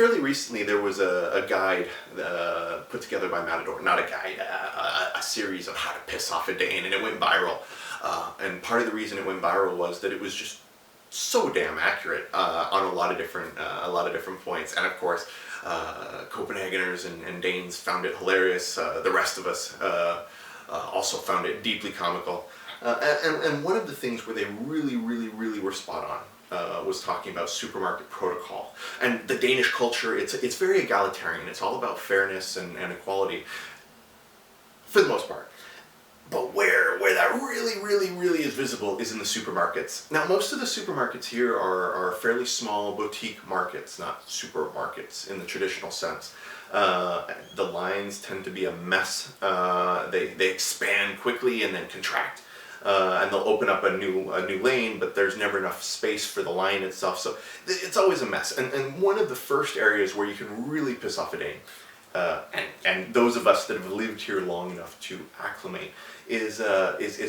fairly recently there was a guide put together by Matador, not a guide, a series of how to piss off a Dane, and it went viral. And part of the reason it went viral was that it was just so damn accurate on a lot of different points. And of course, Copenhageners and Danes found it hilarious. The rest of us also found it deeply comical. And one of the things where they really were spot on was talking about supermarket protocol. And the Danish culture, it's very egalitarian. It's all about fairness and equality, for the most part. But where that really is visible is in the supermarkets. Now, most of the supermarkets here are fairly small boutique markets, not supermarkets in the traditional sense. The lines tend to be a mess. They expand quickly and then contract. And they'll open up a new lane, but there's never enough space for the line itself. So it's always a mess. And one of the first areas where you can really piss off a Dane, and those of us that have lived here long enough to acclimate, is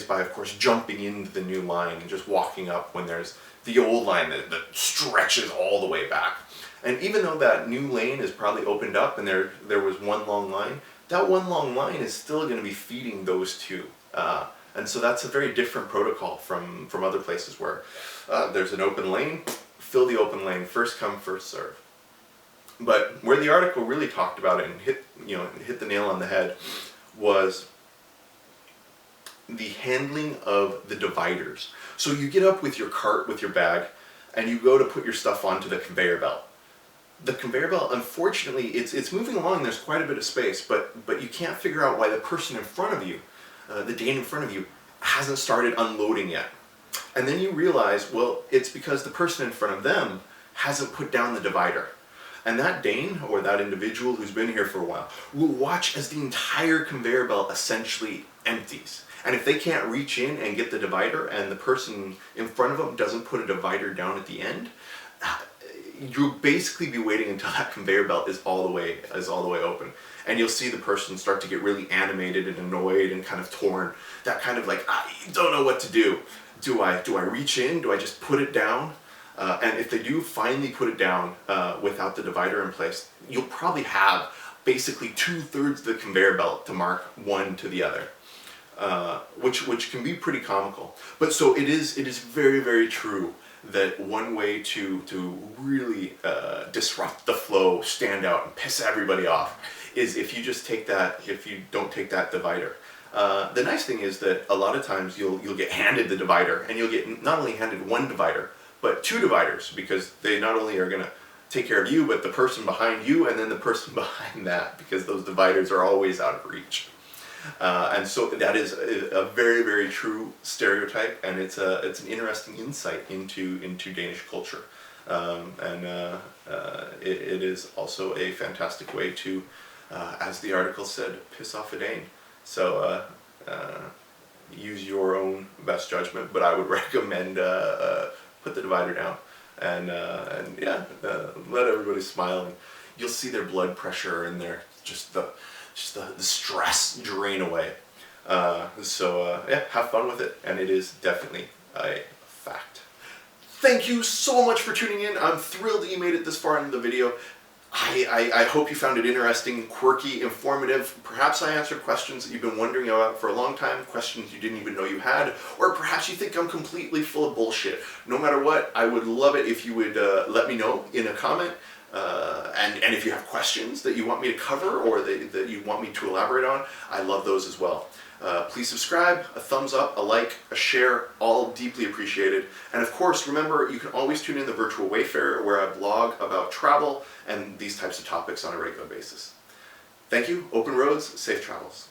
by, of course, jumping into the new line and just walking up when there's the old line that stretches all the way back. And even though that new lane is probably opened up and there was one long line, that one long line is still going to be feeding those two. And so that's a very different protocol from other places where there's an open lane, fill the open lane, first come, first serve. But where the article really talked about it and hit the nail on the head was the handling of the dividers. So you get up with your cart, with your bag, and you go to put your stuff onto the conveyor belt. The conveyor belt, unfortunately, it's moving along, there's quite a bit of space, but you can't figure out why the person in front of you, the Dane in front of you, hasn't started unloading yet. And then you realize, well, it's because the person in front of them hasn't put down the divider. And that Dane, or that individual who's been here for a while, will watch as the entire conveyor belt essentially empties. And if they can't reach in and get the divider, and the person in front of them doesn't put a divider down at the end, you'll basically be waiting until that conveyor belt is all the way open. And you'll see the person start to get really animated and annoyed and kind of torn. That kind of like, I don't know what to do. Do I reach in? Do I just put it down? And if they do finally put it down without the divider in place, you'll probably have basically 2/3 of the conveyor belt to mark one to the other, which can be pretty comical. But so it is very true that one way to really disrupt the flow, stand out, and piss everybody off is if you don't take that divider. The nice thing is that a lot of times you'll get handed the divider, and you'll get not only handed one divider, but two dividers, because they not only are going to take care of you, but the person behind you and then the person behind that, because those dividers are always out of reach. And so that is a very true stereotype, and it's an interesting insight into Danish culture. It is also a fantastic way to, as the article said, piss off a Dane. So use your own best judgment, but I would recommend put the divider down and let everybody smile, and you'll see their blood pressure and their the stress drain away. Have fun with it, and it is definitely a fact. Thank you so much for tuning in. I'm thrilled that you made it this far into the video. I hope you found it interesting, quirky, informative. Perhaps I answered questions that you've been wondering about for a long time, questions you didn't even know you had, or perhaps you think I'm completely full of bullshit. No matter what, I would love it if you would let me know in a comment. And if you have questions that you want me to cover or that you want me to elaborate on, I love those as well. Please subscribe, a thumbs up, a like, a share, all deeply appreciated. And of course, remember, you can always tune in the Virtual Wayfarer, where I blog about travel and these types of topics on a regular basis. Thank you, open roads, safe travels.